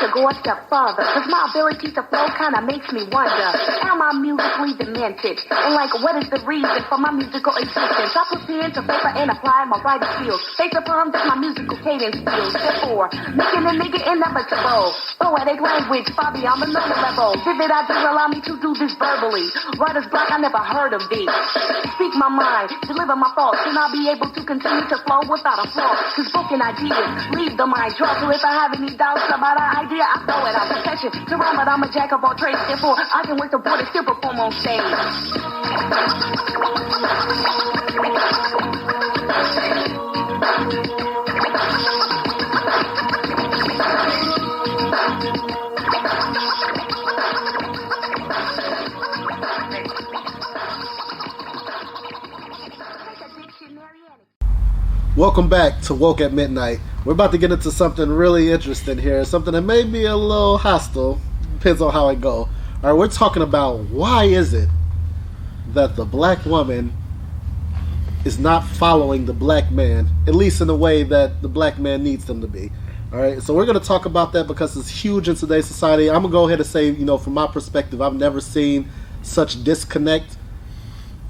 to go a step further, cause my ability to flow kinda makes me wonder, am I musically demented? And like, what is the reason for my musical existence? I put pen to paper and apply my writing skills, based upon just my musical cadence skills, therefore, making a nigga inevitable. Poetic language, far beyond the normal level. Vivid ideas allow me to do this verbally. Writer's block, I never heard of thee. Speak my mind, deliver my thoughts, and I'll be able to continue to flow without a flaw. Cause broken ideas leave the mind draw. So if I have any doubts about an idea, I throw it out. Confession to rhyme, but I'm a jack of all trades. Therefore, I can work the board and still perform on stage. Welcome back to Woke at Midnight. We're about to get into something really interesting here, something that may be a little hostile, depends on how I go. All right, we're talking about why is it that the black woman is not following the black man, at least in the way that the black man needs them to be. All right, so we're going to talk about that because it's huge in today's society. I'm going to go ahead and say, from my perspective, I've never seen such disconnect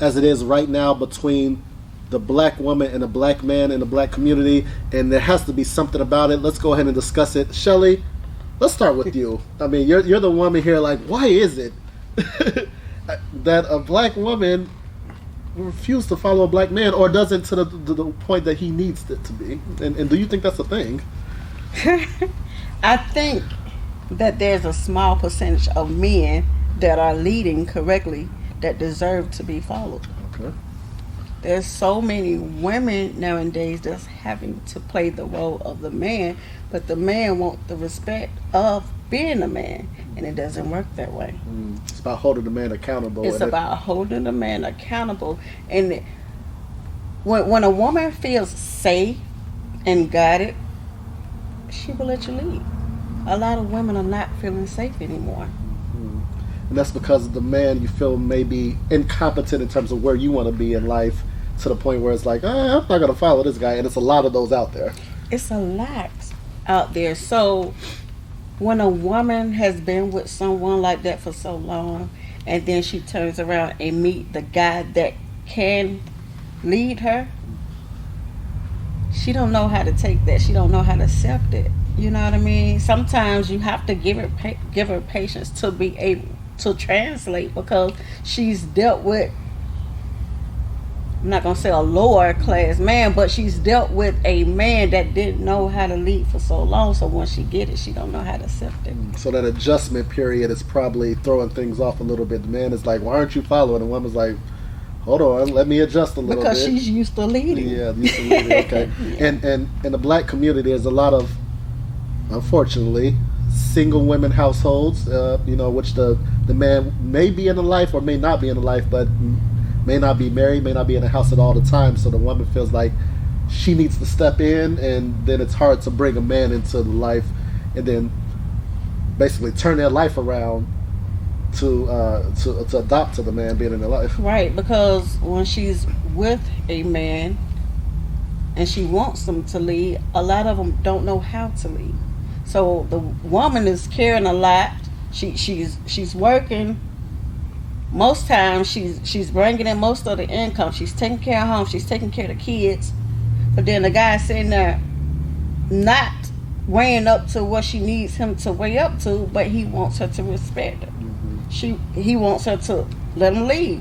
as it is right now between the black woman and the black man in the black community, and there has to be something about it. Let's go ahead and discuss it. Shelly, let's start with you. I mean, you're the woman here. Like, why is it that a black woman refuses to follow a black man, or doesn't to the point that he needs it to be? And do you think that's a thing? I think that there's a small percentage of men that are leading correctly that deserve to be followed. Okay. There's so many women nowadays that's having to play the role of the man, but the man wants the respect of being a man, and it doesn't work that way. It's about holding the man accountable. It's about holding the man accountable. And when a woman feels safe and guided, she will let you lead. A lot of women are not feeling safe anymore. And that's because the man, you feel, may be incompetent in terms of where you want to be in life, to the point where it's like, I'm not going to follow this guy. And it's a lot of those out there. It's a lot out there. So when a woman has been with someone like that for so long, and then she turns around and meet the guy that can lead her, she don't know how to take that. She don't know how to accept it. You know what I mean? Sometimes you have to give her patience to be able to translate, because she's dealt with, I'm not going to say a lower class man, but she's dealt with a man that didn't know how to lead for so long. So once she get it, she don't know how to accept it. So that adjustment period is probably throwing things off a little bit. The man is like, why aren't you following? And the woman's like, hold on, let me adjust a little bit. Because she's used to leading. Yeah, used to leading, okay. Yeah. And in the black community, there's a lot of, unfortunately, single women households, which the man may be in the life or may not be in the life, but may not be married, may not be in the house at all the time. So the woman feels like she needs to step in, and then it's hard to bring a man into the life and then basically turn their life around to adopt to the man being in their life. Right, because when she's with a man and she wants them to lead, a lot of them don't know how to lead. So the woman is carrying a lot. She's working. Most times she's bringing in most of the income. She's taking care of home. She's taking care of the kids. But then the guy's sitting there not weighing up to what she needs him to weigh up to, but he wants her to respect her. Mm-hmm. He wants her to let him lead.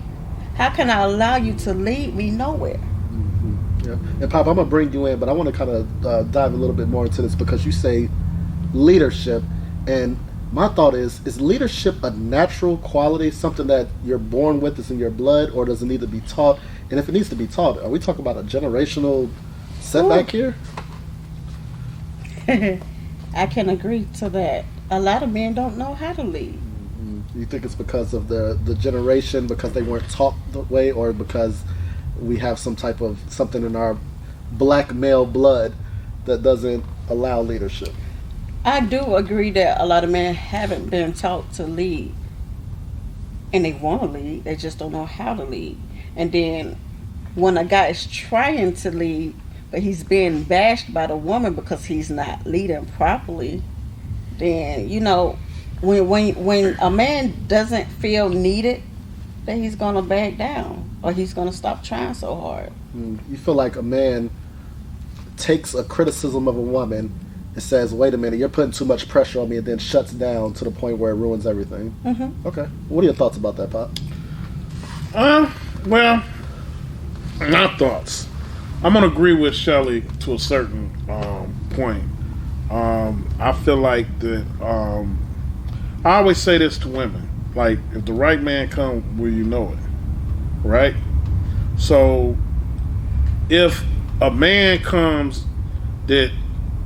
How can I allow you to lead me nowhere? Mm-hmm. Yeah. And Pop, I'm gonna bring you in, but I want to kind of dive a little bit more into this, because you say leadership, and my thought is leadership a natural quality, something that you're born with, is in your blood, or does it need to be taught? And if it needs to be taught, are we talking about a generational setback here? I can agree to that. A lot of men don't know how to lead. Mm-hmm. You think it's because of the generation, because they weren't taught the way, or because we have some type of something in our black male blood that doesn't allow leadership? I do agree that a lot of men haven't been taught to lead, and they want to lead, they just don't know how to lead. And then when a guy is trying to lead, but he's being bashed by the woman because he's not leading properly, then when a man doesn't feel needed, then he's gonna back down or he's gonna stop trying so hard. You feel like a man takes a criticism of a woman and says, "Wait a minute, you're putting too much pressure on me," and then shuts down to the point where it ruins everything. Mm-hmm. Okay, what are your thoughts about that, Pop? Well, my thoughts. I'm gonna agree with Shelley to a certain point. I feel like that. I always say this to women: like, if the right man comes, will you know it? Right. So, if a man comes, that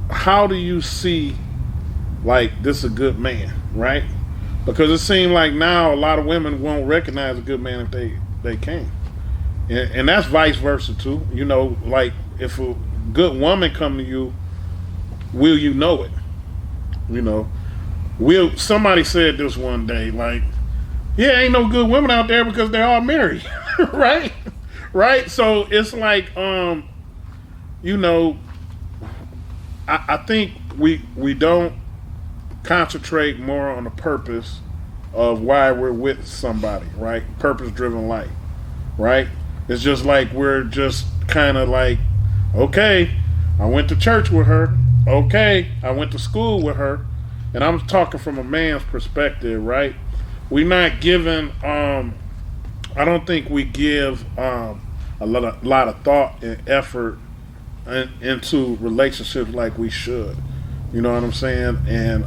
how do you see like this a good man, right? Because it seems like now a lot of women won't recognize a good man if they can. And that's vice versa too. Like if a good woman come to you, will you know it? Somebody said this one day, like, yeah, ain't no good women out there because they're all married. Right? Right? So it's like I think we don't concentrate more on the purpose of why we're with somebody, right? Purpose driven life, right? It's just like we're just kind of like, okay, I went to church with her. Okay, I went to school with her. And I'm talking from a man's perspective, right? We're not giving, I don't think we give a lot of thought and effort into relationships like we should. You know what I'm saying? And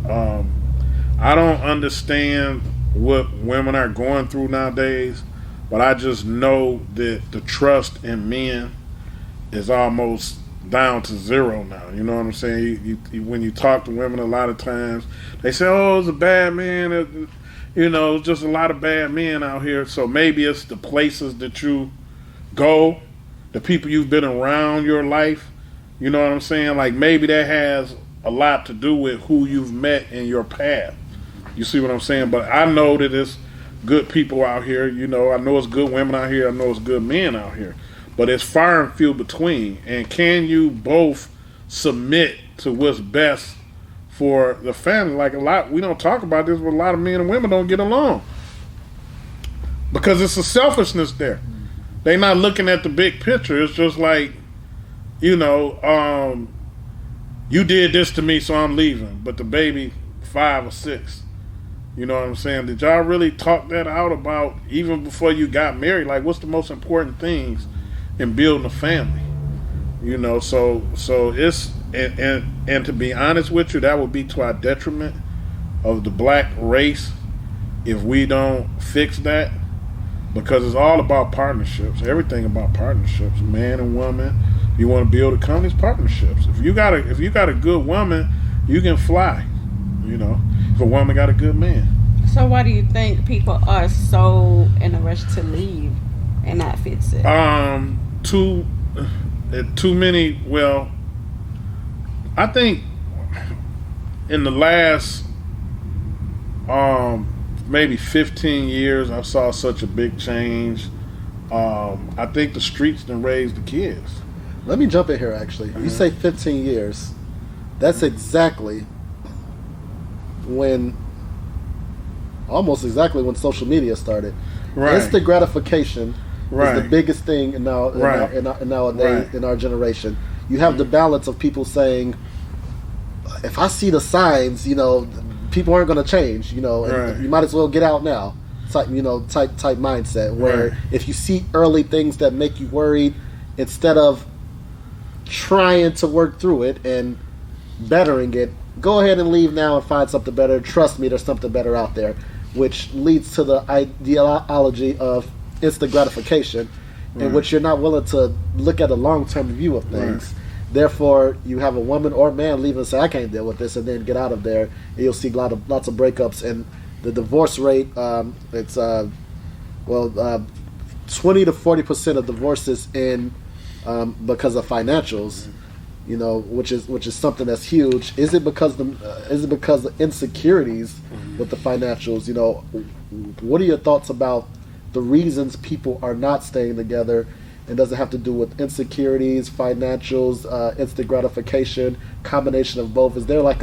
I don't understand what women are going through nowadays, but I just know that the trust in men is almost down to zero now. You know what I'm saying? When you talk to women, a lot of times they say, "Oh, it's a bad man." It's just a lot of bad men out here. So maybe it's the places that you go, the people you've been around your life. You know what I'm saying? Like maybe that has a lot to do with who you've met in your path. You see what I'm saying? But I know that it's good people out here. I know it's good women out here. I know it's good men out here. But it's far and few between. And can you both submit to what's best for the family? Like we don't talk about this, but a lot of men and women don't get along. Because it's a selfishness there. They're not looking at the big picture. It's just like, you did this to me, so I'm leaving. But the baby 5 or 6. You know what I'm saying? Did y'all really talk that out about even before you got married? Like, what's the most important things in building a family? So it's and to be honest with you, that would be to our detriment of the black race if we don't fix that, because it's all about partnerships. Everything about partnerships, man and woman. You want to build a company, it's partnerships. If you got a good woman, you can fly. If a woman got a good man. So why do you think people are so in a rush to leave and not fix it? Too many. Well, I think in the last maybe 15 years, I saw such a big change. I think the streets done raised the kids. Let me jump in here, actually. You say 15 years. That's almost exactly when social media started. Right. Instant gratification right. is the biggest thing nowadays in our generation. You have the balance of people saying, if I see the signs, people aren't going to change, and you might as well get out now. Type mindset where if you see early things that make you worried, instead of trying to work through it and bettering it, go ahead and leave now and find something better. Trust me, there's something better out there, which leads to the ideology of instant gratification, in which you're not willing to look at a long-term view of things. Therefore, you have a woman or man leave and say, "I can't deal with this," and then get out of there, and you'll see lots of breakups. And the divorce rate, it's 20 to 40% of divorces because of financials. Which is something that's huge. Is it because of insecurities with the financials? What are your thoughts about the reasons people are not staying together? And does it have to do with insecurities, financials, instant gratification, combination of both? Is there like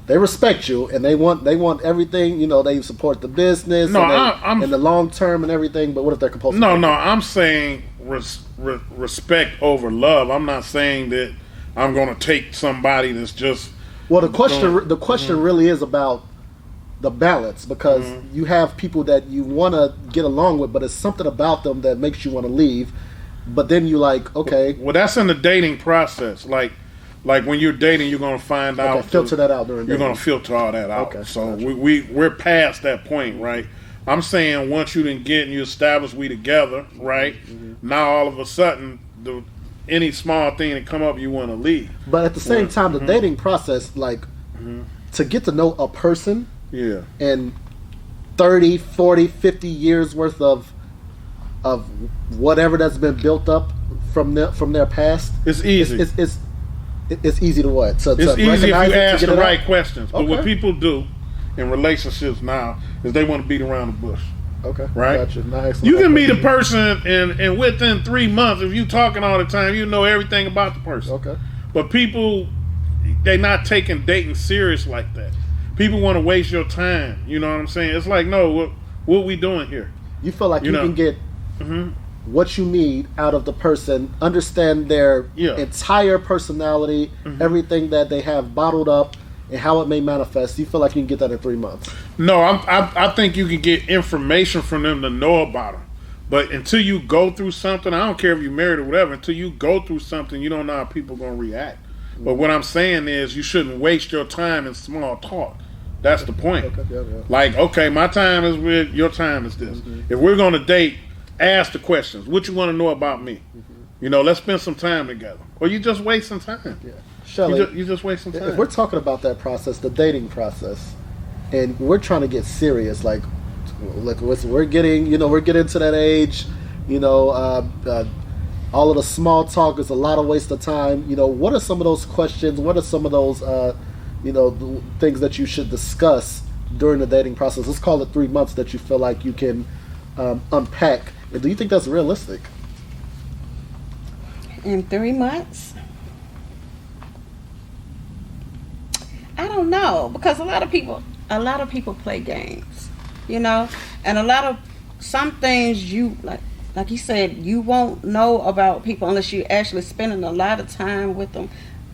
they respect you and they want everything. You know, they support the business. No, and in the long term and everything. But what if they're compulsive? No, I'm saying respect over love. I'm not saying that I'm going to take somebody that's just. Well, the question really is about the balance, because you have people that you want to get along with, but it's something about them that makes you want to leave. But then you like, okay. Well, that's in the dating process. Like when you're dating, you're going to find out. Filter that out during dating. You're going to filter all that out. Okay, so gotcha. we're past that point, right? I'm saying once you didn't get and you establish we together, right? Now all of a sudden, any small thing that come up, you want to leave. But at the same time, the dating process, like to get to know a person, and 30, 40, 50 years worth of whatever that's been built up from their past. It's easy. It's easy to what? It's easy if you ask the right questions. But Okay. what people do in relationships now is they want to beat around the bush. Okay. Right? Gotcha. Nice. You can meet a person and within 3 months, if you talking all the time, you know everything about the person. Okay. But people, they not taking dating serious like that. People want to waste your time. You know what I'm saying? It's like, no, what we doing here? You feel like you know. can get what you need out of the person, understand their entire personality, everything that they have bottled up, and how it may manifest. You feel like you can get that in 3 months? No, I think you can get information from them to know about them. But until you go through something, I don't care if you're married or whatever, until you go through something, you don't know how people are going to react. But what I'm saying is you shouldn't waste your time in small talk. That's the point. Okay, yeah. Like, okay, my time is with, your time is this. If we're going to date, ask the questions. What you want to know about me? You know, let's spend some time together. Or you just wasting time. Yeah. Shelly, You just wasting time. if we're talking about that process, the dating process, and we're trying to get serious, like we're getting to that age, all of the small talk is a lot of waste of time. What are some of those questions? What are some of those, the things that you should discuss during the dating process? Let's call it 3 months that you feel like you can unpack. And do you think that's realistic? In 3 months? I don't know, because a lot of people play games, and some things you like you said, you won't know about people unless you're actually spending a lot of time with them,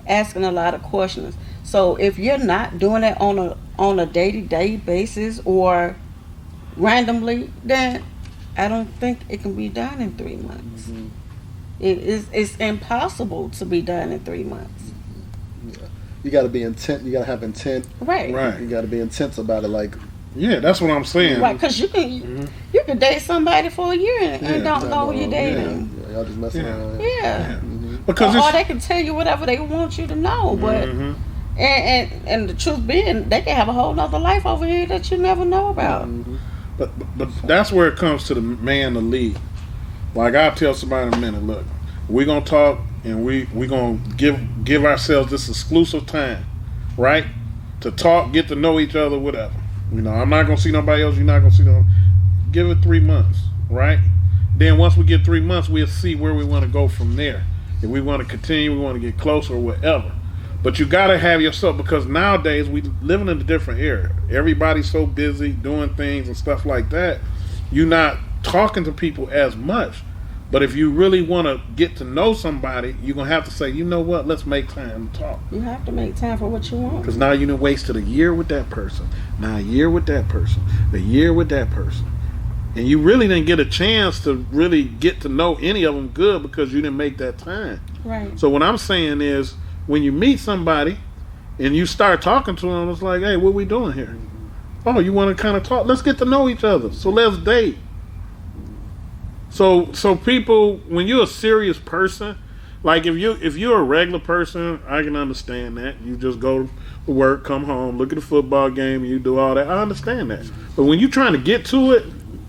asking a lot of questions. So if you're not doing it on a day-to-day basis or randomly, then I don't think it can be done in 3 months. It's impossible to be done in 3 months. Yeah. You got to be intent. You got to have intent. Right. You got to be intense about it. Like, yeah, that's what I'm saying. Right, because you can date somebody for a year and don't know who you're dating. Yeah, y'all just messing around. Yeah. Because or they can tell you whatever they want you to know, but and the truth being, they can have a whole nother life over here that you never know about. But that's where it comes to the man to lead. Like, I'll tell somebody in a minute, look, we're going to talk and we're going to give ourselves this exclusive time, right? To talk, get to know each other, whatever. I'm not going to see nobody else. You're not going to see nobody. Give it 3 months, right? Then once we get 3 months, we'll see where we want to go from there. If we want to continue, we want to get closer or whatever. But you got to have yourself, because nowadays we living in a different era. Everybody's so busy doing things and stuff like that. You're not talking to people as much. But if you really want to get to know somebody, you're going to have to say, you know what, let's make time to talk. You have to make time for what you want. Because now you done wasted a year with that person. Now a year with that person. A year with that person. And you really didn't get a chance to really get to know any of them good because you didn't make that time. Right. So what I'm saying is, when you meet somebody and you start talking to them, it's like, hey, what we doing here? Oh, you want to kind of talk? Let's get to know each other. So let's date. So people, when you're a serious person, like if you're a regular person, I can understand that. You just go to work, come home, look at the football game, and you do all that. I understand that. But when you're trying to get to it,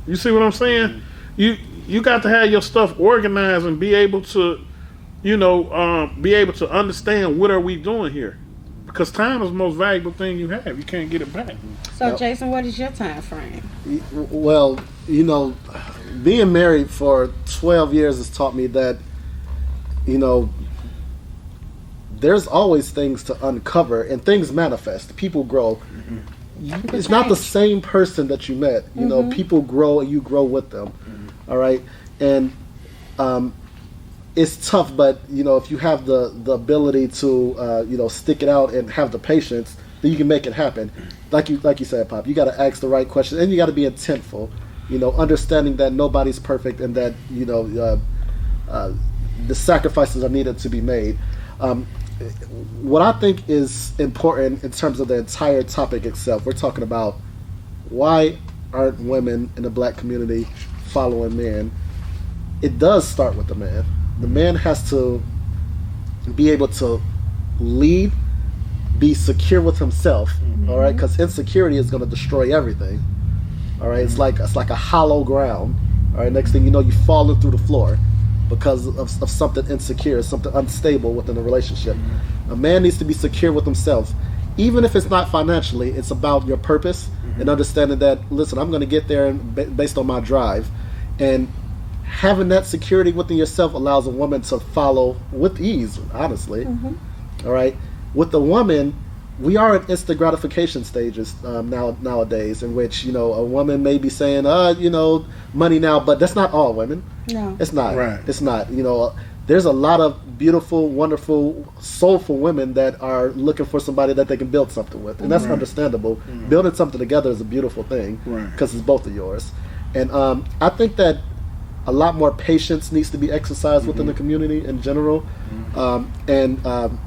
you see what I'm saying? You got to have your stuff organized and be able to, be able to understand what are we doing here. Because time is the most valuable thing you have. You can't get it back. So, Jason, what is your time frame? Well, being married for 12 years has taught me that, there's always things to uncover and things manifest. People grow. It's not the same person that you met. You know, people grow and you grow with them. All right, and it's tough, but you know, if you have the ability to you know, stick it out and have the patience, then you can make it happen. Like you said, Pop, you got to ask the right questions and you got to be intentful. You know, understanding that nobody's perfect and that, you know, the sacrifices are needed to be made. What I think is important in terms of the entire topic itself, we're talking about why aren't women in the black community following men. It does start with the man. The man has to be able to lead, be secure with himself, all right, because insecurity is going to destroy everything. All right, it's like a hollow ground. All right, next thing you know, you're falling through the floor because of something insecure, something unstable within a relationship. A man needs to be secure with himself, even if it's not financially. It's about your purpose and understanding that, listen, I'm going to get there based on my drive, and having that security within yourself allows a woman to follow with ease. Honestly, all right. With the woman, we are in instant gratification stages nowadays, in which, you know, a woman may be saying, you know, money now, but that's not all women. No, it's not. Right. It's not. You know, there's a lot of beautiful, wonderful, soulful women that are looking for somebody that they can build something with, and that's understandable. Building something together is a beautiful thing because it's both of yours. And I think that a lot more patience needs to be exercised within the community in general, and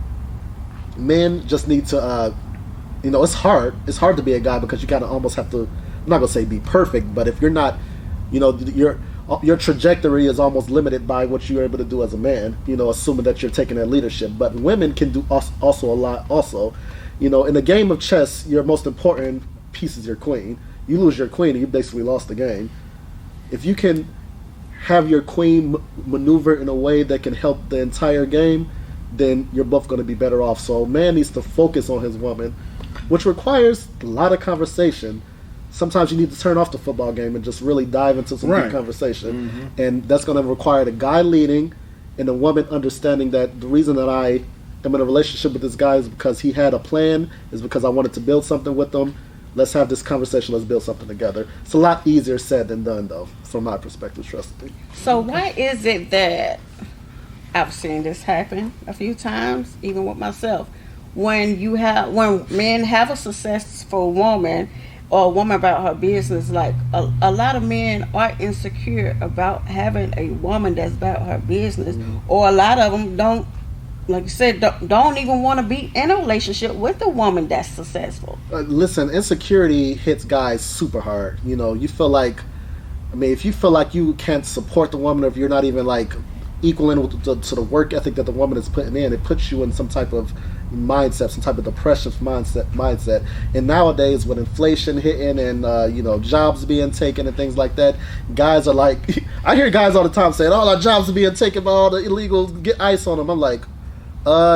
men just need to, you know, it's hard to be a guy because you kind of almost have to, I'm not gonna say be perfect, but if you're not, you know, your trajectory is almost limited by what you're able to do as a man, you know, assuming that you're taking that leadership. But women can do also a lot also. You know, in a game of chess, your most important piece is your queen. You lose your queen and you basically lost the game. If you can have your queen maneuver in a way that can help the entire game, then you're both going to be better off. So a man needs to focus on his woman, which requires a lot of conversation. Sometimes you need to turn off the football game and just really dive into some deep conversation. And that's going to require the guy leading and the woman understanding that the reason that I am in a relationship with this guy is because he had a plan, is because I wanted to build something with him. Let's have this conversation. Let's build something together. It's a lot easier said than done, though, from my perspective, trust me. So why is it that I've seen this happen a few times, even with myself, when men have a successful woman or a woman about her business, like a lot of men are insecure about having a woman that's about her business, or a lot of them don't, like you said, don't even want to be in a relationship with a woman that's successful. Listen, insecurity hits guys super hard. You know, you feel like, I mean, if you feel like you can't support the woman, or if you're not even like equaling to the work ethic that the woman is putting in, it puts you in some type of mindset, some type of depression mindset. And nowadays, with inflation hitting and you know, jobs being taken and things like that, guys are like, I hear guys all the time saying, "All our jobs are being taken by all the illegals. Get ICE on them." I'm like,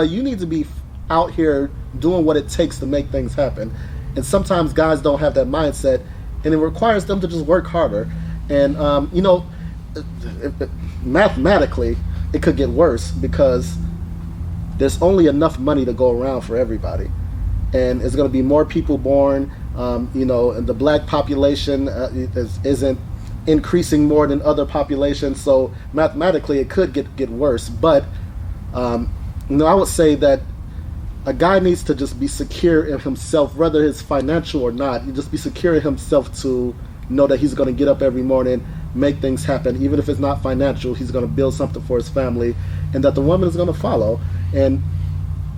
you need to be out here doing what it takes to make things happen. And sometimes guys don't have that mindset, and it requires them to just work harder. And you know, mathematically, it could get worse because there's only enough money to go around for everybody, and it's going to be more people born. You know, and the black population isn't increasing more than other populations, so mathematically, it could get worse. But you know, I would say that a guy needs to just be secure in himself, whether it's financial or not. You just be secure in himself to know that he's going to get up every morning, make things happen, even if it's not financial. He's going to build something for his family, and that the woman is going to follow. And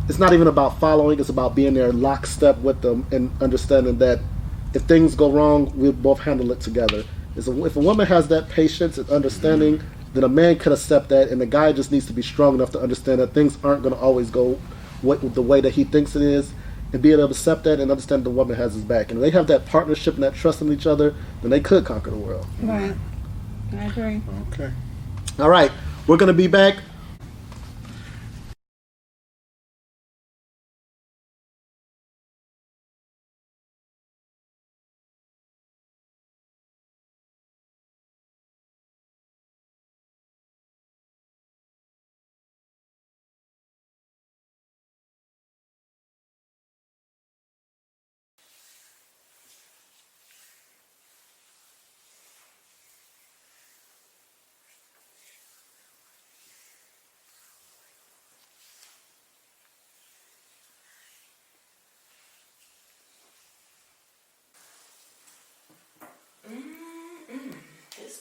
it's not even about following, it's about being there lockstep with them and understanding that if things go wrong, we'll both handle it together. If a woman has that patience and understanding, then a man could accept that, and the guy just needs to be strong enough to understand that things aren't going to always go the way that he thinks it is, and be able to accept that and understand the woman has his back. And if they have that partnership and that trust in each other, then they could conquer the world. Right. I agree. Okay. All right. We're going to be back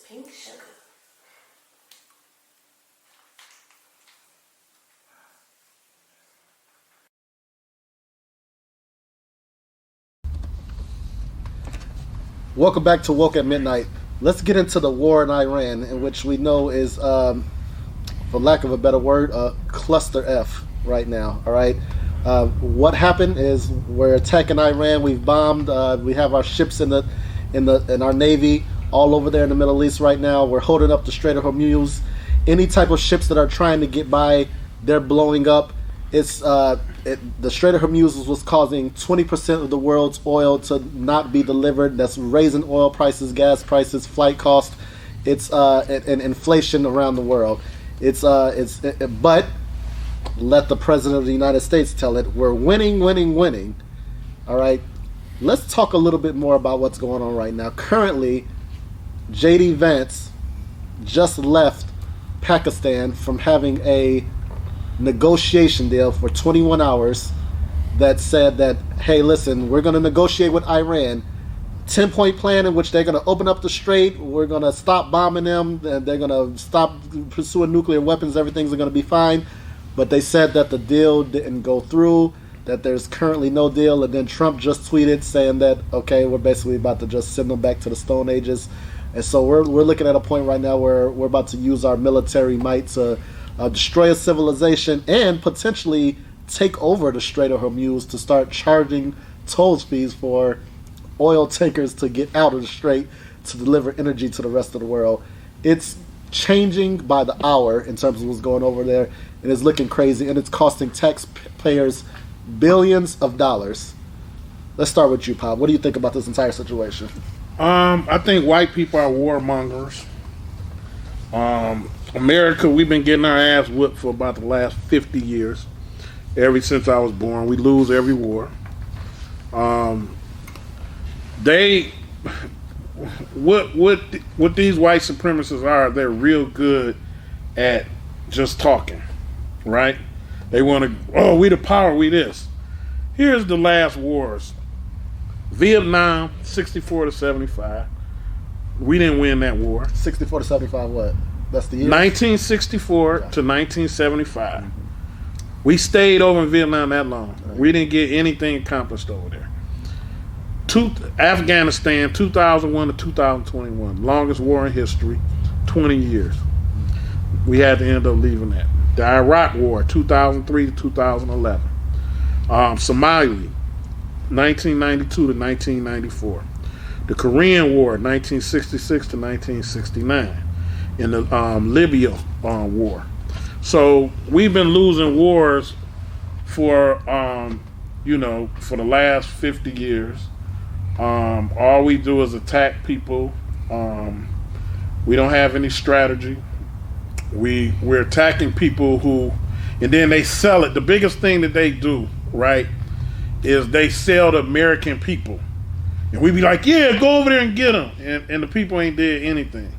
pink sugar. Welcome back to Woke at Midnight. Let's get into the war in Iran, in which we know is, for lack of a better word, cluster F right now. All right. What happened is we're attacking Iran. We've bombed. We have our ships in our navy all over there in the Middle East right now. We're holding up the Strait of Hormuz. Any type of ships that are trying to get by, they're blowing up. The Strait of Hormuz was causing 20% of the world's oil to not be delivered. That's raising oil prices, gas prices, flight costs. It's and inflation around the world. But let the President of the United States tell it. We're winning. All right. Let's talk a little bit more about what's going on right now. Currently, J.D. Vance just left Pakistan from having a negotiation deal for 21 hours that said that, hey, listen, we're going to negotiate with Iran. 10-point plan in which they're going to open up the strait. We're going to stop bombing them. And they're going to stop pursuing nuclear weapons. Everything's going to be fine. But they said that the deal didn't go through, that there's currently no deal. And then Trump just tweeted saying that, okay, we're basically about to just send them back to the Stone Ages. And so we're looking at a point right now where we're about to use our military might to destroy a civilization and potentially take over the Strait of Hormuz to start charging toll fees for oil tankers to get out of the strait to deliver energy to the rest of the world. It's changing by the hour in terms of what's going over there, and it's looking crazy, and it's costing taxpayers billions of dollars. Let's start with you, Pop. What do you think about this entire situation? I think white people are warmongers. America, we've been getting our ass whipped for about the last 50 years. Ever since I was born, we lose every war. What these white supremacists are, they're real good at just talking, right? They want to, we the power, we this. Here's the last wars. Vietnam, 64 to 75. We didn't win that war. 64 to 75 what? That's the year? 1964 to 1975. We stayed over in Vietnam that long. Right. We didn't get anything accomplished over there. Afghanistan, 2001 to 2021. Longest war in history, 20 years. We had to end up leaving that. The Iraq War, 2003 to 2011. Somalia, 1992 to 1994. The Korean War, 1966 to 1969. And the Libya war. So we've been losing wars for for the last 50 years. All we do is attack people. We don't have any strategy. We're attacking people and then they sell it. The biggest thing that they do, right, is they sell the American people. And we be like, yeah, go over there and get them. And the people ain't did anything.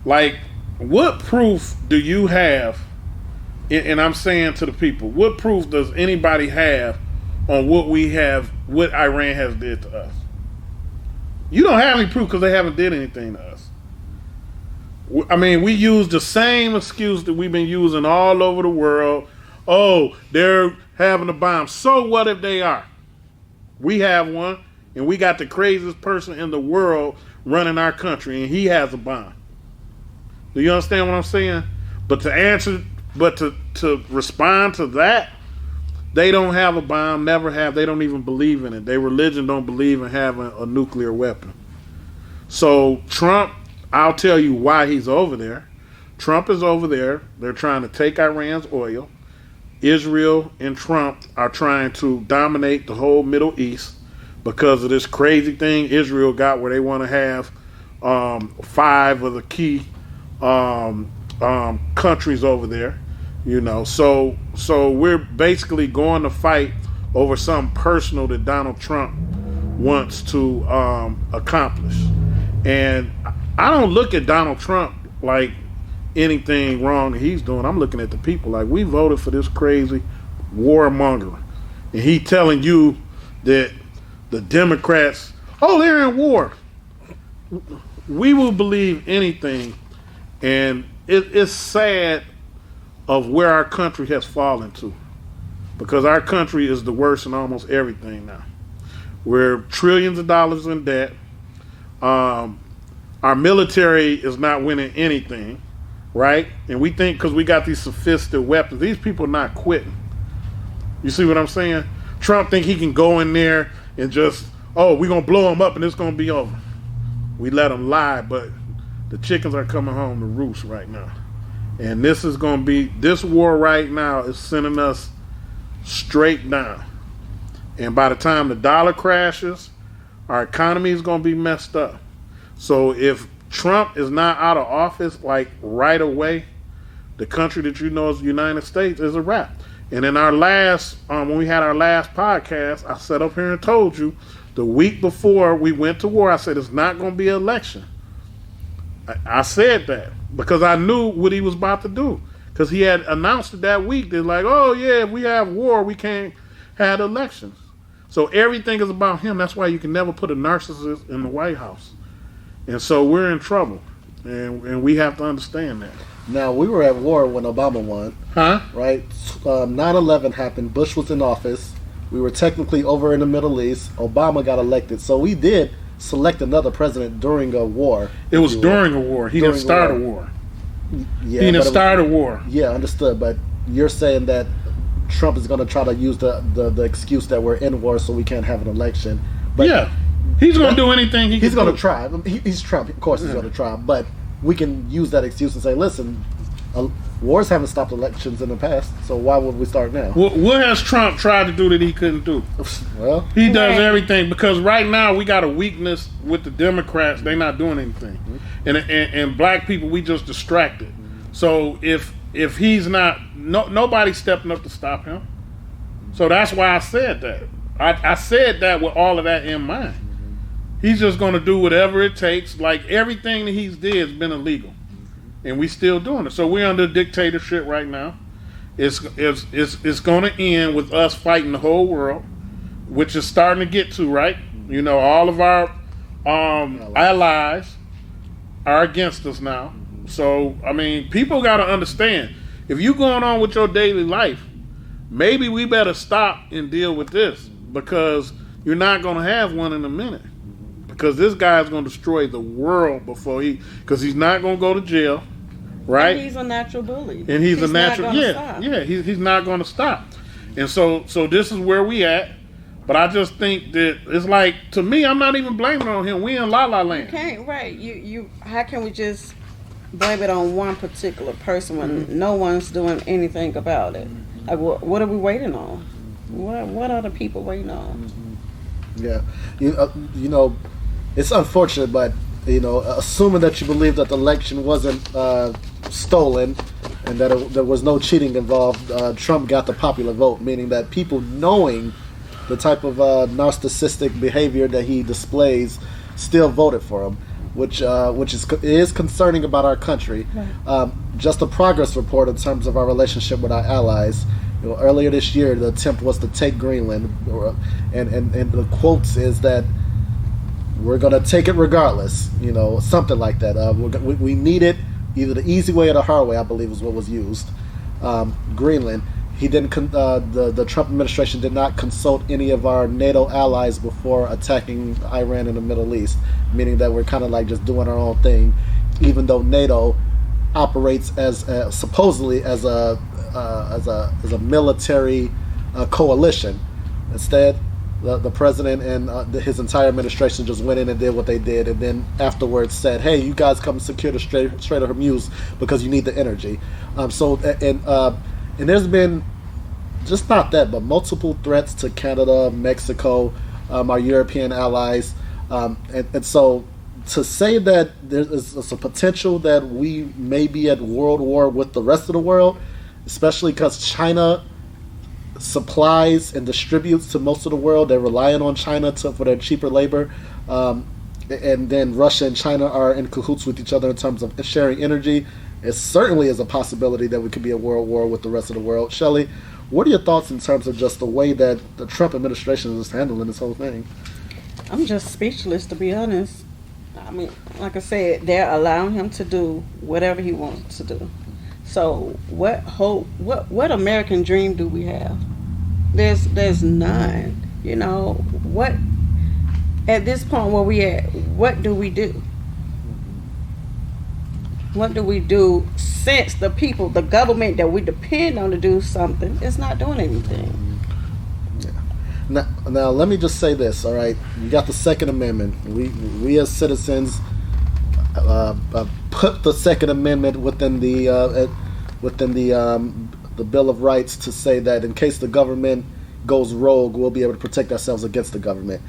Like, what proof do you have? And I'm saying to the people, what proof does anybody have on what Iran has did to us? You don't have any proof because they haven't did anything to us. I mean, we use the same excuse that we've been using all over the world. Oh, they're having a bomb. So what if they are? We have one, and we got the craziest person in the world running our country, and he has a bomb. Do you understand what I'm saying? But to respond to that, they don't have a bomb, never have. They don't even believe in it. Their religion don't believe in having a nuclear weapon. So Trump, I'll tell you why he's over there. Trump is over there. They're trying to take Iran's oil. Israel and Trump are trying to dominate the whole Middle East because of this crazy thing Israel got where they want to have 5 of the key countries over there, so we're basically going to fight over something personal that Donald Trump wants to accomplish. And I don't look at Donald Trump like anything wrong that he's doing. I'm looking at the people like, we voted for this crazy warmonger, and he telling you that the Democrats, they're in war. we will believe anything, and it's sad of where our country has fallen to, because our country is the worst in almost everything now. We're trillions of dollars in debt. Our military is not winning anything, right? And we think because we got these sophisticated weapons, these people are not quitting. You see what I'm saying? Trump think he can go in there and just, we're going to blow him up and it's going to be over. We let him lie, but the chickens are coming home to roost right now. And this is going to be, this war right now is sending us straight down. And by the time the dollar crashes, our economy is going to be messed up. So if Trump is not out of office like right away, the country that you know as the United States is a wrap. And in our last, when we had our last podcast, I sat up here and told you the week before we went to war, I said it's not going to be an election. I said that because I knew what he was about to do. Because he had announced it that week. They're like, oh yeah, if we have war, we can't have elections. So everything is about him. That's why you can never put a narcissist in the White House. And so we're in trouble. And we have to understand that. Now, we were at war when Obama won. Huh? Right? 9/11 happened. Bush was in office. We were technically over in the Middle East. Obama got elected. So we did select another president during a war. It was during a war. He didn't start a war. Yeah, he didn't start a war. Yeah, understood. But you're saying that Trump is going to try to use the excuse that we're in war so we can't have an election. But yeah. He's going to do anything he's going to try. He's Trump. Of course he's going to try. But we can use that excuse and say, listen, wars haven't stopped elections in the past, so why would we start now? What has Trump tried to do that he couldn't do? Well, he does everything, because right now we got a weakness with the Democrats. They're not doing anything. Mm-hmm. And black people, we just distracted. Mm-hmm. So if he's not, nobody's stepping up to stop him. So that's why I said that. I said that with all of that in mind. He's just going to do whatever it takes. Like everything that he's did has been illegal, and we still doing it. So we're under dictatorship right now. It's going to end with us fighting the whole world, which is starting to get to, right. You know, all of our allies are against us now. So I mean, people got to understand, if you going on with your daily life, maybe we better stop and deal with this, because you're not going to have one in a minute. Because this guy is going to destroy the world because he's not going to go to jail, right? And he's a natural bully. And he's a natural, he's not going to stop. And so this is where we at. But I just think that it's like, to me, I'm not even blaming on him. We in La La Land. You can't, right? You. How can we just blame it on one particular person when no one's doing anything about it? Like, what are we waiting on? What are the people waiting on? Yeah, you know. It's unfortunate, but, you know, assuming that you believe that the election wasn't stolen and that there was no cheating involved, Trump got the popular vote, meaning that people knowing the type of narcissistic behavior that he displays still voted for him, which is concerning about our country. Right. Just a progress report in terms of our relationship with our allies. You know, earlier this year, the attempt was to take Greenland, and the quotes is that we're going to take it regardless, you know, something like that. We need it, either the easy way or the hard way, I believe is what was used. Greenland, he didn't. The Trump administration did not consult any of our NATO allies before attacking Iran in the Middle East, meaning that we're kind of like just doing our own thing, even though NATO operates as supposedly as a military coalition. Instead, the president and his entire administration just went in and did what they did, and then afterwards said, "Hey, you guys come secure the Strait of Hormuz because you need the energy." And there's been just not that, but multiple threats to Canada, Mexico, our European allies, and so to say that there's a potential that we may be at world war with the rest of the world, especially because China supplies and distributes to most of the world. They're relying on China for their cheaper labor, and then Russia and China are in cahoots with each other in terms of sharing energy. It certainly is a possibility that we could be at world war with the rest of the world. Shelley, what are your thoughts in terms of just the way that the Trump administration is handling this whole thing? I'm just speechless, to be honest. I mean, like I said, they're allowing him to do whatever he wants to do. So what hope? What American dream do we have? There's none. You know what? At this point where we at, what do we do? What do we do since the people, the government that we depend on to do something, is not doing anything? Now, let me just say this. All right, you got the Second Amendment. We as citizens put the Second Amendment within the Bill of Rights to say that in case the government goes rogue, we'll be able to protect ourselves against the government.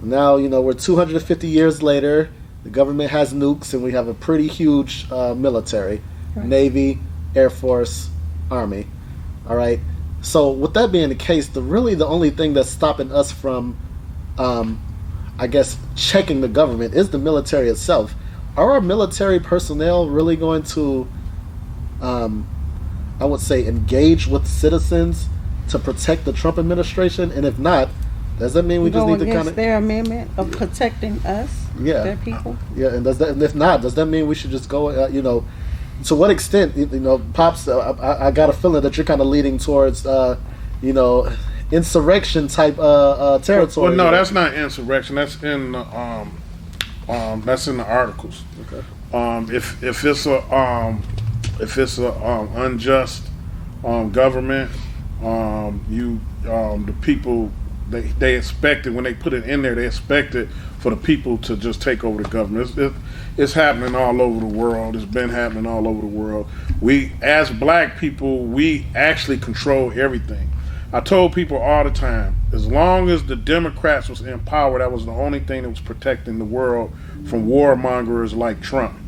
Now, we're 250 years later. The government has nukes, and we have a pretty huge military, right. Navy, Air Force, Army. All right. So with that being the case, the only thing that's stopping us from, I guess, checking the government is the military itself. Are our military personnel really going to, I would say, engage with citizens to protect the Trump administration? And if not, does that mean we just need to kind of their amendment of protecting us, their people? Yeah, and if not, does that mean we should just go? To what extent? Pops, I got a feeling that you're kind of leading towards, insurrection type territory. Well, no, that's not insurrection. That's in the articles. Okay. If it's a unjust government, the people. They expect it when they put it in there. They expect it for the people to just take over the government. It's happening all over the world. It's been happening all over the world. We, as black people, we actually control everything. I told people all the time, as long as the Democrats was in power, that was the only thing that was protecting the world from warmongers like Trump.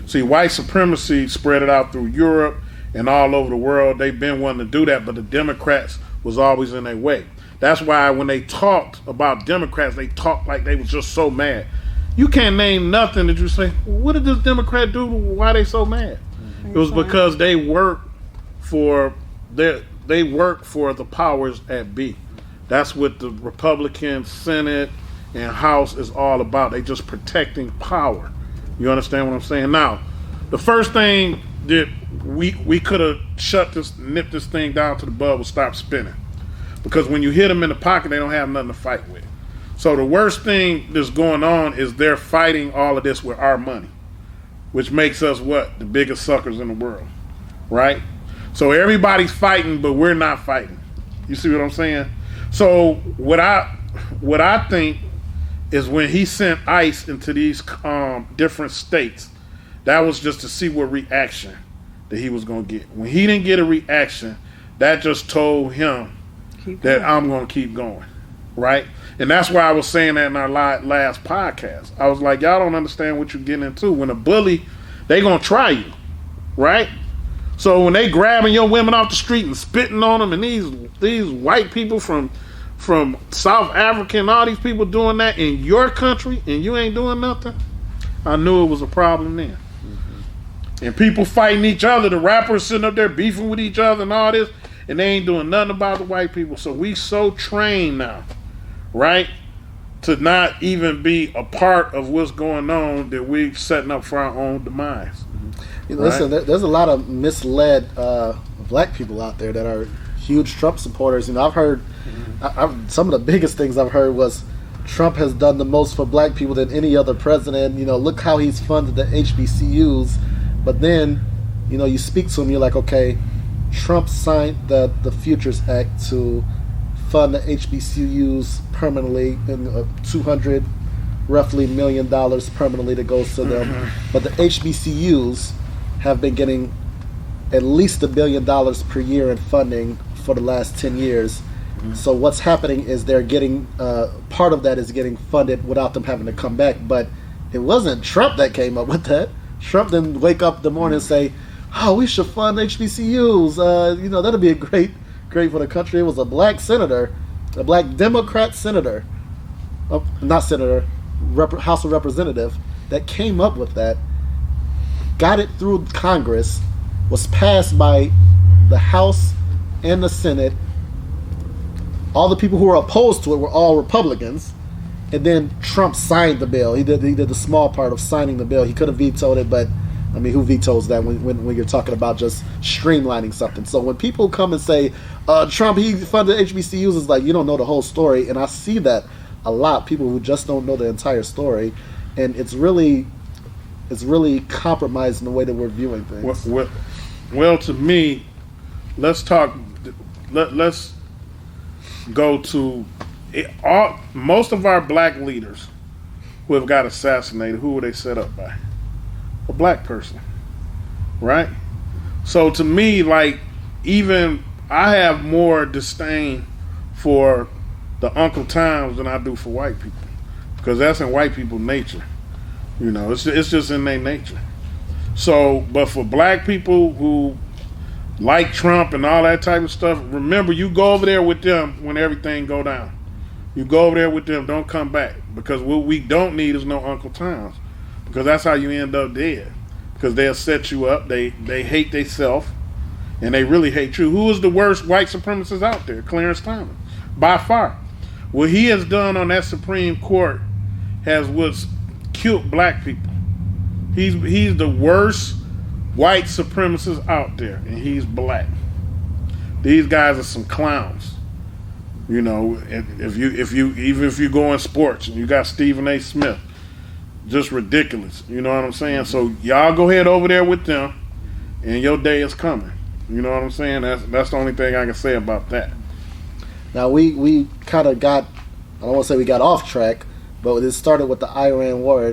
See, white supremacy spread it out through Europe and all over the world. They've been wanting to do that, but the Democrats was always in their way. That's why when they talked about Democrats, they talked like they was just so mad. You can't name nothing that you say, what did this Democrat do? Why they so mad? It was because they work for the powers at B. That's what the Republican Senate and House is all about. They just protecting power. You understand what I'm saying? Now, the first thing that we could have nipped this thing down to the bud was stop spinning. Because when you hit them in the pocket, they don't have nothing to fight with. So the worst thing that's going on is they're fighting all of this with our money, which makes us what? The biggest suckers in the world, right? So everybody's fighting, but we're not fighting. You see what I'm saying? So what I think is when he sent ICE into these different states, that was just to see what reaction that he was going to get. When he didn't get a reaction, that just told him that I'm going to keep going, right? And that's why I was saying that in our last podcast. I was like, y'all don't understand what you're getting into. When a bully, they going to try you, right? So when they grabbing your women off the street and spitting on them, and these white people from South Africa and all these people doing that in your country and you ain't doing nothing, I knew it was a problem then. Mm-hmm. And people fighting each other, the rappers sitting up there beefing with each other and all this, and they ain't doing nothing about the white people. So we so trained now, right, to not even be a part of what's going on that we're setting up for our own demise. Mm-hmm. Listen, there's a lot of misled black people out there that are huge Trump supporters. I've heard some of the biggest things I've heard was Trump has done the most for black people than any other president. Look how he's funded the HBCUs. But then, you speak to him, you're like, okay, Trump signed the Futures Act to fund the HBCUs permanently, and $200 roughly $1 million permanently that goes to them. But the HBCUs have been getting at least $1 billion per year in funding for the last 10 years. So what's happening is they're getting part of that is getting funded without them having to come back. But it wasn't Trump that came up with that. Trump didn't wake up the morning and say, "Oh, we should fund HBCUs. That'll be great for the country." It was a black senator, a black Democrat senator, not senator, House of Representative, that came up with that. Got it through Congress, was passed by the House and the Senate. All the people who were opposed to it were all Republicans, and then Trump signed the bill. He did the small part of signing the bill. He could have vetoed it, but I mean, who vetoes that when you're talking about just streamlining something? So when people come and say Trump, he funded HBCUs, it's like you don't know the whole story, and I see that a lot. People who just don't know the entire story, and it's really compromising the way that we're viewing things. Well, to me, let's talk. Let's go to most of our black leaders who have got assassinated. Who were they set up by? A black person, right? So to me, like, even I have more disdain for the Uncle Toms than I do for white people, because that's in white people's nature. It's just in their nature. So, but for black people who like Trump and all that type of stuff, remember, you go over there with them when everything go down. You go over there with them, don't come back, because what we don't need is no Uncle Toms, because that's how you end up dead, because they'll set you up. They hate themselves, and they really hate you. Who is the worst white supremacist out there? Clarence Thomas, by far. What he has done on that Supreme Court has what's killed black people. He's the worst white supremacist out there, and he's black. These guys are some clowns. If you go in sports and you got Stephen A. Smith, just ridiculous. You know what I'm saying? So y'all go ahead over there with them, and your day is coming. You know what I'm saying? That's the only thing I can say about that. Now we kind of got, I don't want to say we got off track, but it started with the Iran war,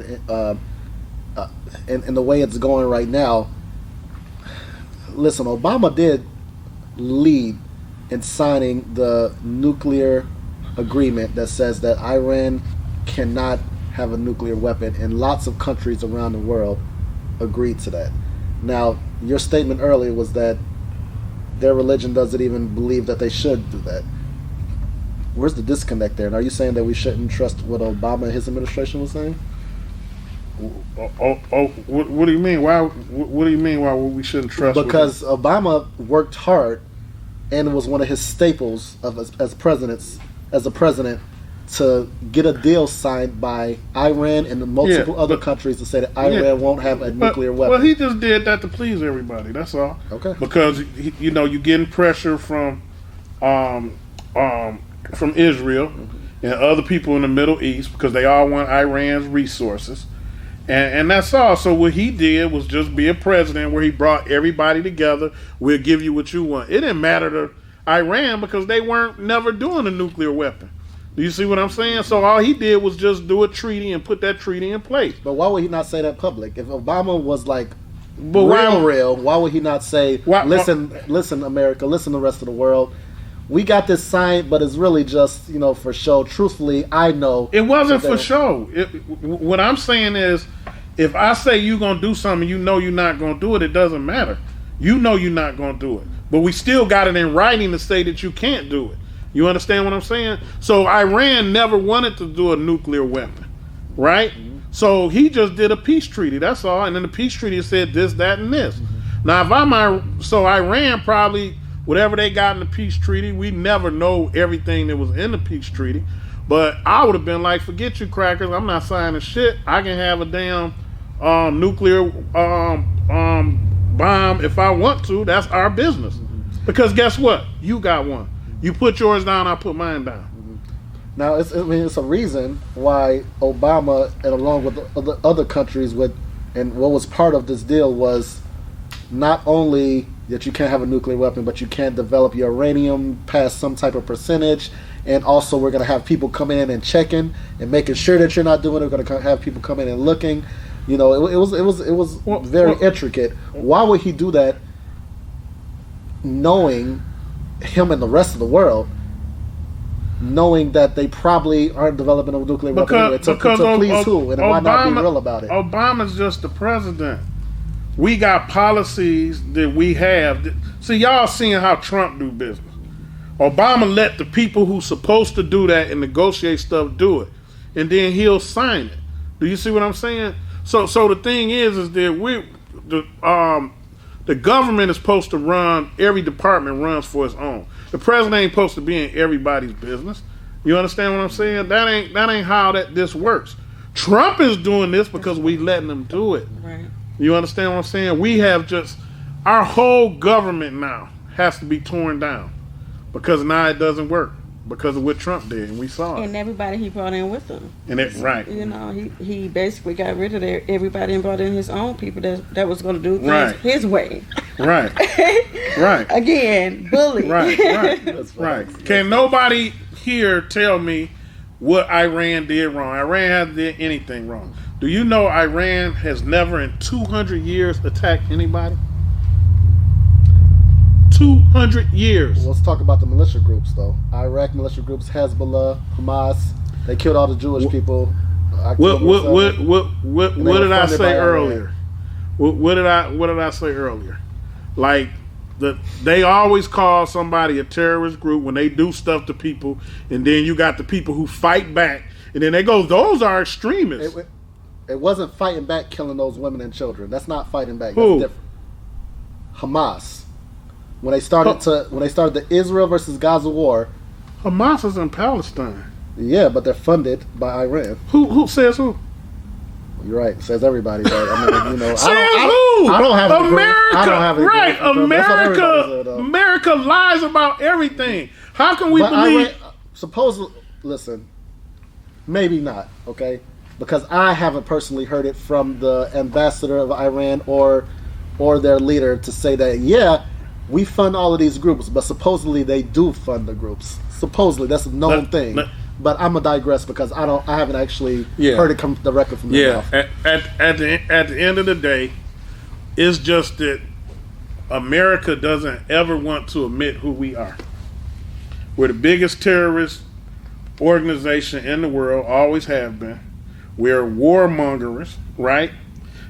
and the way it's going right now. Listen, Obama did lead in signing the nuclear agreement that says that Iran cannot have a nuclear weapon, and lots of countries around the world agreed to that. Now, your statement earlier was that their religion doesn't even believe that they should do that. Where's the disconnect there? And are you saying that we shouldn't trust what Obama and his administration was saying? What do you mean? Why? What do you mean? Why we shouldn't trust? Because Obama worked hard, and it was one of his staples as a president, to get a deal signed by Iran and multiple other countries to say that Iran won't have a nuclear weapon. Well, he just did that to please everybody. That's all. Okay. Because you're getting pressure from Israel and other people in the Middle East, because they all want Iran's resources. And that's all. So what he did was just be a president where he brought everybody together. We'll give you what you want. It didn't matter to Iran, because they weren't never doing a nuclear weapon. Do you see what I'm saying? So all he did was just do a treaty and put that treaty in place. But why would he not say that public? If Obama was like real, why would he not say, listen, America, listen, the rest of the world, we got this signed, but it's really just, for show. Truthfully, I know. It wasn't for show. What I'm saying is, if I say you're going to do something, you're not going to do it, it doesn't matter. You're not going to do it. But we still got it in writing to say that you can't do it. You understand what I'm saying? So Iran never wanted to do a nuclear weapon, right? Mm-hmm. So he just did a peace treaty, that's all. And then the peace treaty said this, that, and this. Mm-hmm. Now, Iran probably, whatever they got in the peace treaty, we never know everything that was in the peace treaty. But I would have been like, forget you crackers, I'm not signing shit. I can have a damn nuclear bomb if I want to. That's our business. Mm-hmm. Because guess what? You got one. You put yours down, I put mine down. Mm-hmm. Now, it's a reason why Obama, and along with the other countries, and what was part of this deal was not only that you can't have a nuclear weapon, but you can't develop your uranium past some type of percentage, and also we're going to have people coming in and checking and making sure that you're not doing it. We're going to have people come in and looking. It was very intricate. Why would he do that knowing him and the rest of the world, knowing that they probably aren't developing a nuclear weapon anyway, to please who? And why not be real about it? Obama's just the president. We got policies that we have. See, y'all seeing how Trump do business. Obama let the people who's supposed to do that and negotiate stuff do it, and then he'll sign it. Do you see what I'm saying? So the thing is that the government is supposed to run. Every department runs for its own. The president ain't supposed to be in everybody's business. You understand what I'm saying? That ain't how this works. Trump is doing this because we letting him do it. Right. You understand what I'm saying? We have our whole government now has to be torn down because now it doesn't work because of what Trump did, and we saw it. And everybody he brought in with him. And right. You know, he basically got rid of everybody and brought in his own people that was going to do things Right. his way. Right. Right. Again, bully. Right. Can nobody here tell me what Iran did wrong? Iran hasn't did anything wrong. Do you know Iran has never in 200 years attacked anybody? 200 years. Well, let's talk about the militia groups, though. Iraq militia groups, Hezbollah, Hamas. They killed all the Jewish people. What did I say earlier? What did I say earlier? Like they always call somebody a terrorist group when they do stuff to people, and then you got the people who fight back, and then they go, "Those are extremists." It wasn't fighting back, killing those women and children. That's not fighting back. Who? That's different. Hamas. When they started the Israel versus Gaza war. Hamas is in Palestine. Yeah, but they're funded by Iran. Who says who? You're right. It says everybody. But I mean, you know, says who? I don't have any America. proof. I don't have any right. proof. America lies about everything. How can we believe? Listen, maybe not. Okay, because I haven't personally heard it from the ambassador of Iran or their leader to say that we fund all of these groups, but supposedly they do fund the groups. Supposedly, that's a known thing. But I'm gonna digress because I haven't actually heard it come directly from their mouth. At the end of the day, it's just that America doesn't ever want to admit who we are. We're the biggest terrorist organization in the world, always have been. We're warmongers, right?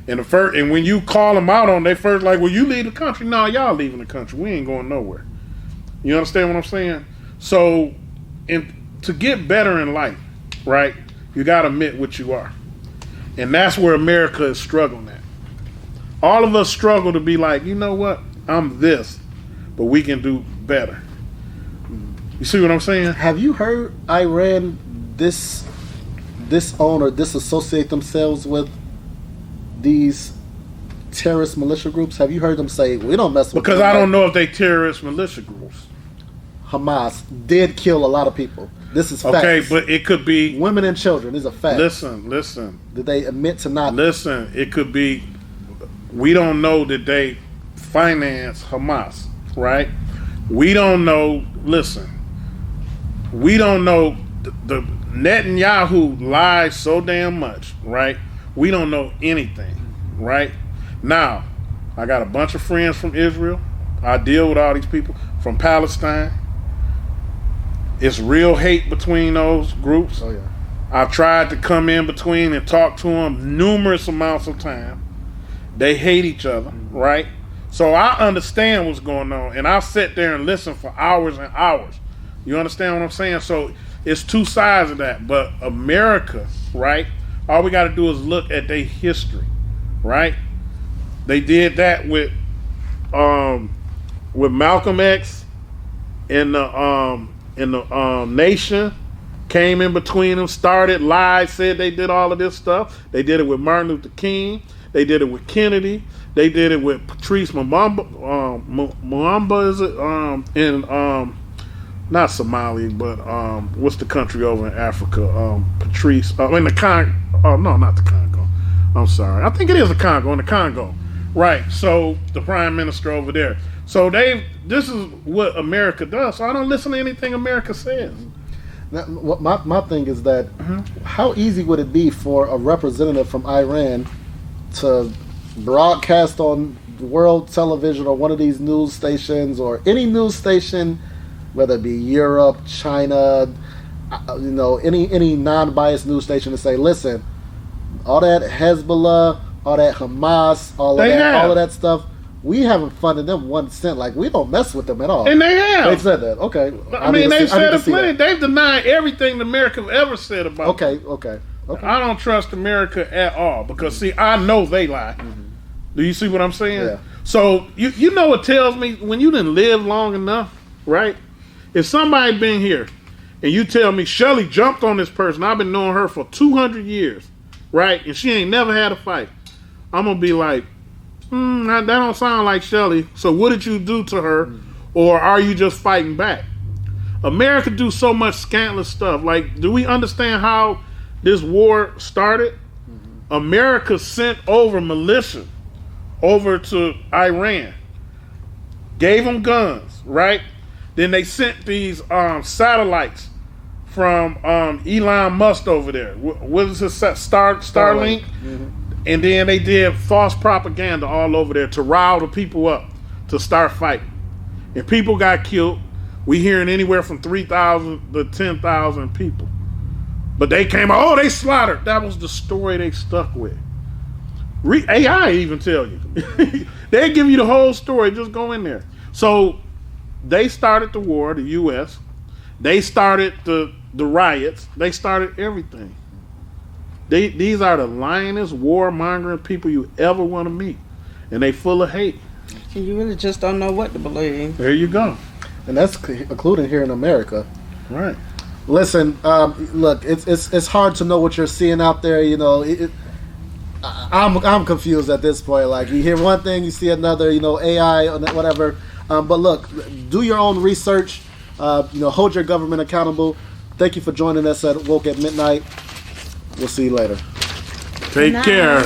And when you call them out on, they first like, well, you leave the country. No, y'all leaving the country. We ain't going nowhere. You understand what I'm saying? So, to get better in life, right, you got to admit what you are. And that's where America is struggling at. All of us struggle to be like, you know what? I'm this, but we can do better. You see what I'm saying? Have you heard Iran disown or disassociate themselves with these terrorist militia groups? Have you heard them say, we don't mess with Because I don't know if they terrorist militia groups. Hamas did kill a lot of people. This is facts. Okay, but it could be women and children. These are facts. Listen. Did they admit to not? Listen, it could be. We don't know that they finance Hamas, right? We don't know. Listen, we don't know. The Netanyahu lies so damn much, right? We don't know anything, right? Now, I got a bunch of friends from Israel. I deal with all these people from Palestine. It's real hate between those groups. Oh, yeah. I've tried to come in between and talk to them numerous amounts of time. They hate each other, right? So I understand what's going on, and I sit there and listen for hours and hours. You understand what I'm saying? So it's two sides of that. But America, right? All we got to do is look at their history, right? They did that with Malcolm X and the nation came in between them, started, lied, said they did all of this stuff. They did it with Martin Luther King. They did it with Kennedy. They did it with Patrice Lumumba. Lumumba is it? In not Somalia, but what's the country over in Africa? Patrice. In the Congo. Oh no, not the Congo. I'm sorry. I think it is the Congo. In the Congo, right? So the prime minister over there. So this is what America does. So I don't listen to anything America says. Now, my thing is that how easy would it be for a representative from Iran to broadcast on world television or one of these news stations or any news station, whether it be Europe, China, any non-biased news station, to say, listen, all that Hezbollah, all that Hamas, all of that stuff, we haven't funded them 1 cent. Like, we don't mess with them at all. And they have. They said that. Okay. I mean, they've said it plenty. They've denied everything America ever said about them. Okay. I don't trust America at all because, see, I know they lie. Mm-hmm. Do you see what I'm saying? Yeah. So, you know what tells me, when you done live long enough, right? If somebody been here and you tell me Shelley jumped on this person, I've been knowing her for 200 years, right? And she ain't never had a fight. I'm going to be like, that don't sound like Shelley. So what did you do to her? Or are you just fighting back? America do so much scandalous stuff. Like, do we understand how this war started? Mm-hmm. America sent over militia over to Iran. Gave them guns, right? Then they sent these satellites from Elon Musk over there. What is this? Starlink? Mm-hmm. And then they did false propaganda all over there to rile the people up to start fighting. And people got killed. We hearing anywhere from 3,000 to 10,000 people. But they came out, they slaughtered. That was the story they stuck with. AI even tell you. They give you the whole story. Just go in there. So they started the war, the U.S. They started the riots. They started everything. These are the lyingest, warmongering people you ever want to meet. And they full of hate. And you really just don't know what to believe. There you go. And that's including here in America. Right. Listen, look, it's hard to know what you're seeing out there. You know, I'm confused at this point. Like, you hear one thing, you see another. AI, whatever. But look, do your own research. Hold your government accountable. Thank you for joining us at Woke at Midnight. We'll see you later. Take care.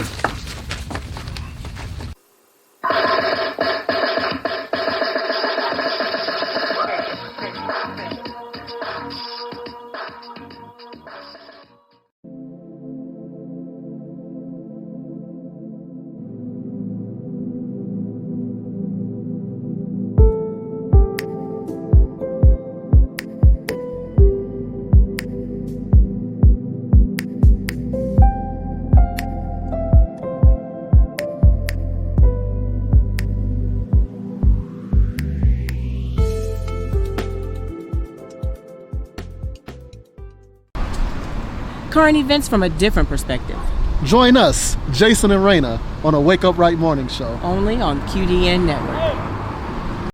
Current events from a different perspective. Join us, Jason and Raina, on a Wake Up Right morning show. Only on QDN Network.